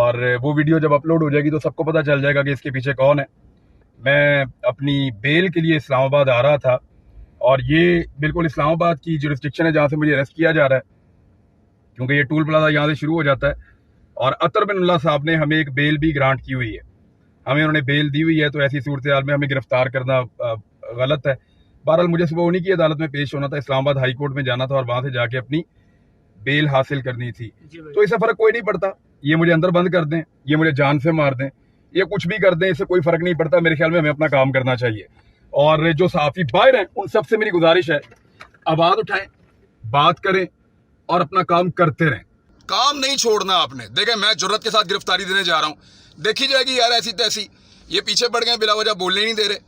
और वो वीडियो जब अपलोड हो जाएगी तो सबको पता चल जाएगा कि इसके पीछे कौन है। मैं अपनी बेल के लिए इस्लामाबाद आ रहा था और ये बिल्कुल इस्लामाबाद की जुरिस्डिक्शन है जहाँ से मुझे अरेस्ट किया जा रहा है, क्योंकि ये टूल प्लाजा यहाँ से शुरू हो जाता है। और अतर बिन साहब ने हमें एक बेल भी ग्रांट की हुई है, हमें उन्होंने बेल दी हुई है, तो ऐसी सूरत हाल में हमें गिरफ्तार करना गलत है। बहरहाल मुझे सुबह उन्हीं की अदालत में पेश होना था, इस्लामाबाद हाई कोर्ट में जाना था और वहां से जाके अपनी बेल हासिल करनी थी। तो इससे फर्क कोई नहीं पड़ता, ये मुझे अंदर बंद कर दें, ये मुझे जान से मार दें, ये कुछ भी कर दें, इससे कोई फर्क नहीं पड़ता। मेरे ख्याल में हमें अपना काम करना चाहिए। और जो सहाफी बाहर हैं उन सबसे मेरी गुजारिश है, आवाज उठाएं, बात करें और अपना काम करते रहें, काम नहीं छोड़ना आपने। देखें, मैं जुर्रत के साथ गिरफ्तारी देने जा रहा हूं, देखी जाएगी यार ऐसी तैसी। ये पीछे पड़ गए, बिला वजह बोलने ही नहीं दे रहे।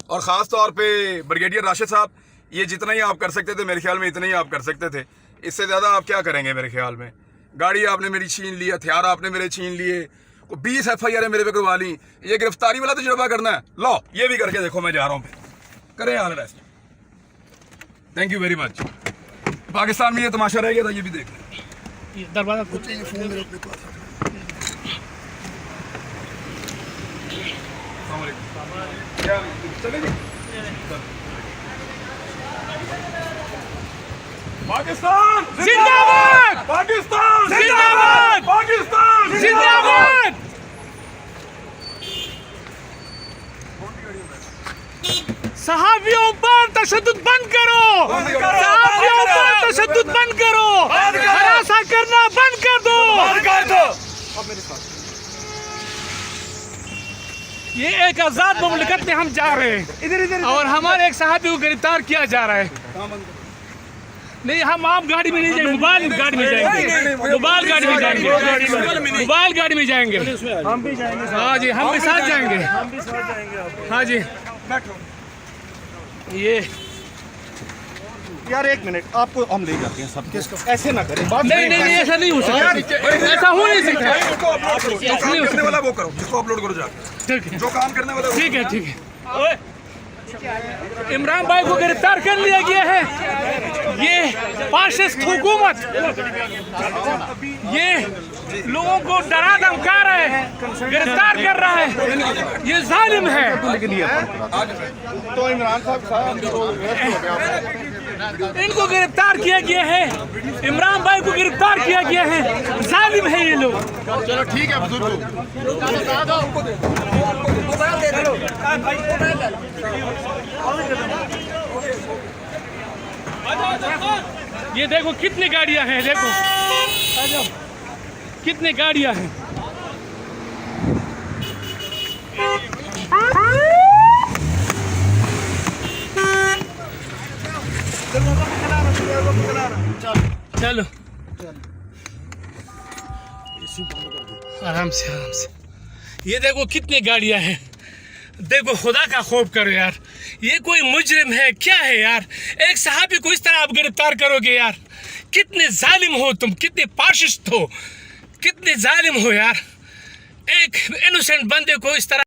और खास तौर पे ब्रिगेडियर राशिद साहब, ये जितना ही आप कर सकते थे मेरे ख्याल में इतना ही आप कर सकते थे, इससे ज्यादा आप क्या करेंगे मेरे ख्याल में। गाड़ी आपने मेरी छीन ली, हथियार आपने मेरे छीन लिए, 20 FIR मेरे पे करवा ली। ये गिरफ्तारी वाला तजुर्बा करना है, लो ये भी करके देखो। मैं जा रहा हूँ, करें हाल rest. Thank you very much. Pakistan में ये तमाशा रह गया था, ये भी देख लें। दरवाजा फोन मेरे अपने पास पाकिस्तान जिंदाबाद, पाकिस्तान जिंदाबाद, पाकिस्तान जिंदाबाद। सहाबियों पर तशद्दुद बंद करो, सहाबियों पर तशद्दुद बंद करो, हरासा करना बंद कर दो। ये एक आजाद मुमलिकत में हम जा रहे हैं और हमारे एक सहाबी को गिरफ्तार किया जा रहा है। नहीं, हम आप गाड़ी में नहीं जाएंगे, मोबाइल गाड़ी में जाएंगे, मोबाइल गाड़ी में जाएंगे, मोबाइल गाड़ी में जाएंगे। हम भी जाएंगे। हाँ जी, हम भी साथ जाएंगे। हम भी साथ जाएंगे। हाँ जी, ये यार 1 मिनट, आपको हम ले जाते हैं सब। किसको? ऐसे ना करें। नहीं नहीं नहीं, ऐसा नहीं हो सकता, ऐसा हो नहीं सकता। जो काम करने वाला वो करो, जिसको अपलोड करो जाके। ठीक है, जो काम करने वाला ठीक है, ठीक है। इमरान भाई को गिरफ्तार कर लिया गया है। ये फाशिस्ट हुकूमत, ये लोगों को डरा धमका रहा है, गिरफ्तार कर रहा है, ये जालिम है। तो इमरान साहब इनको गिरफ्तार किया गया है, इमरान भाई को गिरफ्तार किया गया है, जालिम है ये लोग। चलो ठीक है बुजुर्ग, ये देखो कितनी गाड़ियां हैं, देखो कितनी गाड़ियां हैं। चलो आराम से, आराम से। ये देखो कितनी गाड़ियां हैं, देखो खुदा का खौफ करो यार। ये कोई मुजरिम है क्या है यार? एक सहाबी को इस तरह आप गिरफ्तार करोगे यार? कितने जालिम हो तुम, कितने फाशिस्ट हो, कितने जालिम हो यार। एक इनोसेंट बंदे को इस तरह